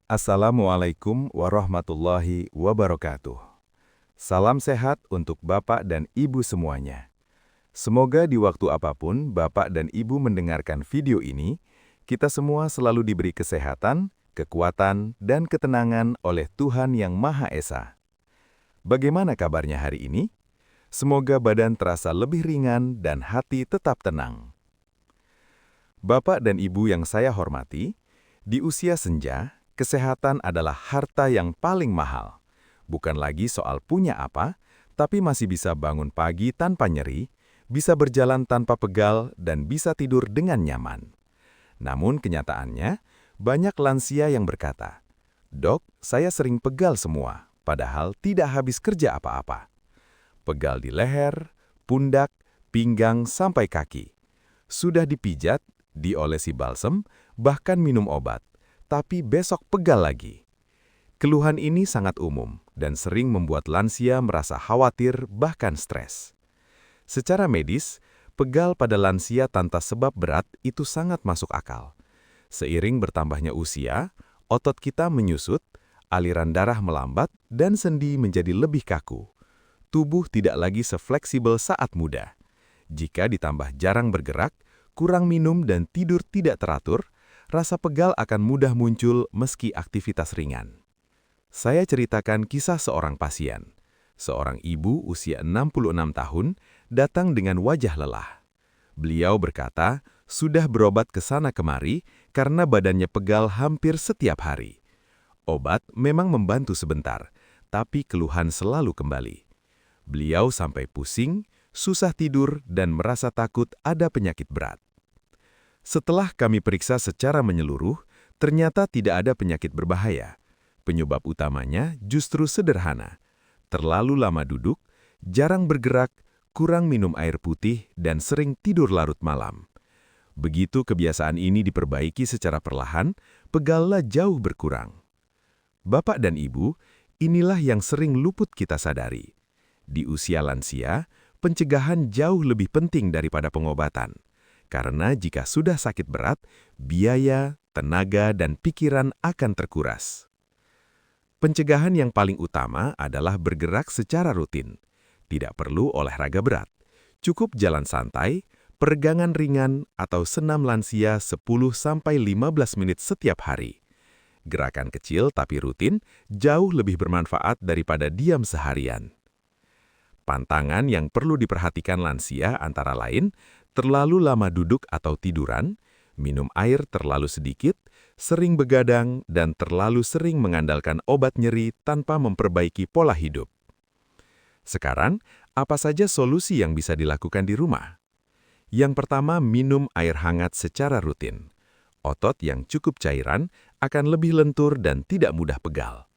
Assalamualaikum warahmatullahi wabarakatuh. Salam sehat untuk Bapak dan Ibu semuanya. Semoga di waktu apapun Bapak dan Ibu mendengarkan video ini, kita semua selalu diberi kesehatan, kekuatan, dan ketenangan oleh Tuhan Yang Maha Esa. Bagaimana kabarnya hari ini? Semoga badan terasa lebih ringan dan hati tetap tenang. Bapak dan Ibu yang saya hormati, di usia senja, kesehatan adalah harta yang paling mahal. Bukan lagi soal punya apa, tapi masih bisa bangun pagi tanpa nyeri, bisa berjalan tanpa pegal, dan bisa tidur dengan nyaman. Namun kenyataannya, banyak lansia yang berkata, "Dok, saya sering pegal semua, padahal tidak habis kerja apa-apa." Pegal di leher, pundak, pinggang, sampai kaki. Sudah dipijat, diolesi balsem, bahkan minum obat, tapi besok pegal lagi. Keluhan ini sangat umum dan sering membuat lansia merasa khawatir bahkan stres. Secara medis, pegal pada lansia tanpa sebab berat itu sangat masuk akal. Seiring bertambahnya usia, otot kita menyusut, aliran darah melambat, dan sendi menjadi lebih kaku. Tubuh tidak lagi sefleksibel saat muda. Jika ditambah jarang bergerak, kurang minum dan tidur tidak teratur, rasa pegal akan mudah muncul meski aktivitas ringan. Saya ceritakan kisah seorang pasien. Seorang ibu usia 66 tahun datang dengan wajah lelah. Beliau berkata, sudah berobat ke sana kemari karena badannya pegal hampir setiap hari. Obat memang membantu sebentar, tapi keluhan selalu kembali. Beliau sampai pusing, susah tidur, dan merasa takut ada penyakit berat. Setelah kami periksa secara menyeluruh, ternyata tidak ada penyakit berbahaya. Penyebab utamanya justru sederhana. Terlalu lama duduk, jarang bergerak, kurang minum air putih, dan sering tidur larut malam. Begitu kebiasaan ini diperbaiki secara perlahan, pegalnya jauh berkurang. Bapak dan Ibu, inilah yang sering luput kita sadari. Di usia lansia, pencegahan jauh lebih penting daripada pengobatan. Karena jika sudah sakit berat, biaya, tenaga, dan pikiran akan terkuras. Pencegahan yang paling utama adalah bergerak secara rutin. Tidak perlu olahraga berat. Cukup jalan santai, peregangan ringan, atau senam lansia 10-15 menit setiap hari. Gerakan kecil tapi rutin jauh lebih bermanfaat daripada diam seharian. Pantangan yang perlu diperhatikan lansia antara lain, terlalu lama duduk atau tiduran, minum air terlalu sedikit, sering begadang, dan terlalu sering mengandalkan obat nyeri tanpa memperbaiki pola hidup. Sekarang, apa saja solusi yang bisa dilakukan di rumah? Yang pertama, minum air hangat secara rutin. Otot yang cukup cairan akan lebih lentur dan tidak mudah pegal.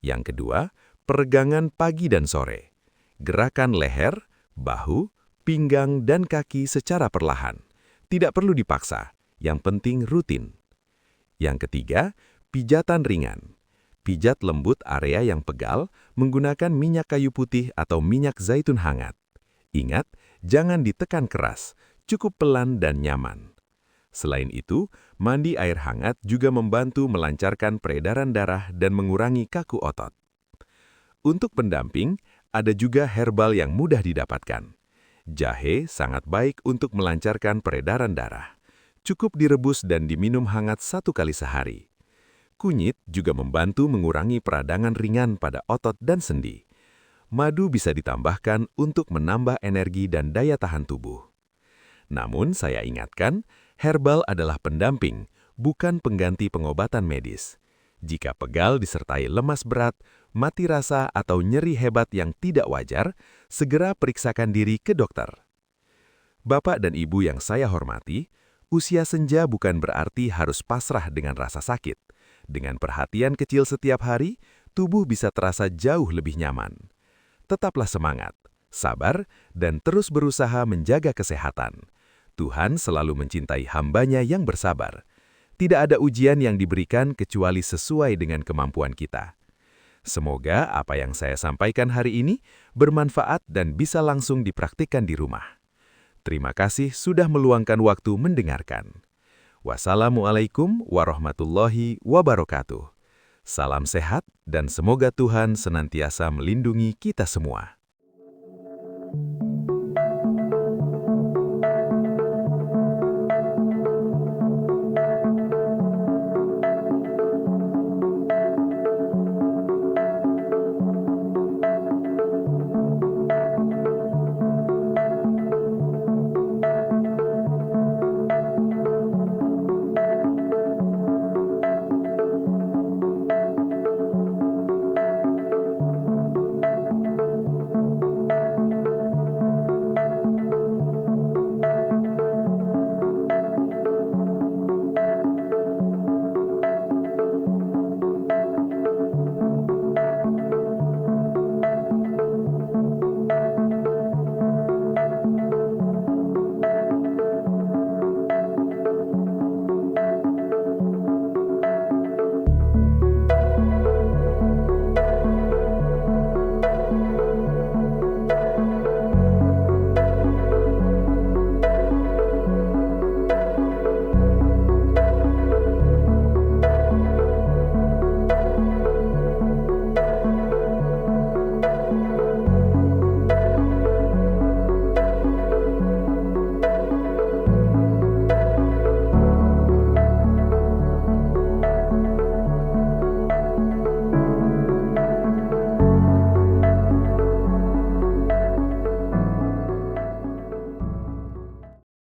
Yang kedua, peregangan pagi dan sore. Gerakan leher, bahu, pinggang, dan kaki secara perlahan. Tidak perlu dipaksa, yang penting rutin. Yang ketiga, pijatan ringan. Pijat lembut area yang pegal menggunakan minyak kayu putih atau minyak zaitun hangat. Ingat, jangan ditekan keras, cukup pelan dan nyaman. Selain itu, mandi air hangat juga membantu melancarkan peredaran darah dan mengurangi kaku otot. Untuk pendamping, ada juga herbal yang mudah didapatkan. Jahe sangat baik untuk melancarkan peredaran darah. Cukup direbus dan diminum hangat 1 kali sehari. Kunyit juga membantu mengurangi peradangan ringan pada otot dan sendi. Madu bisa ditambahkan untuk menambah energi dan daya tahan tubuh. Namun saya ingatkan, herbal adalah pendamping, bukan pengganti pengobatan medis. Jika pegal disertai lemas berat, mati rasa atau nyeri hebat yang tidak wajar, segera periksakan diri ke dokter. Bapak dan Ibu yang saya hormati, usia senja bukan berarti harus pasrah dengan rasa sakit. Dengan perhatian kecil setiap hari, tubuh bisa terasa jauh lebih nyaman. Tetaplah semangat, sabar, dan terus berusaha menjaga kesehatan. Tuhan selalu mencintai hamba-Nya yang bersabar. Tidak ada ujian yang diberikan kecuali sesuai dengan kemampuan kita. Semoga apa yang saya sampaikan hari ini bermanfaat dan bisa langsung dipraktikkan di rumah. Terima kasih sudah meluangkan waktu mendengarkan. Wassalamualaikum warahmatullahi wabarakatuh. Salam sehat dan semoga Tuhan senantiasa melindungi kita semua.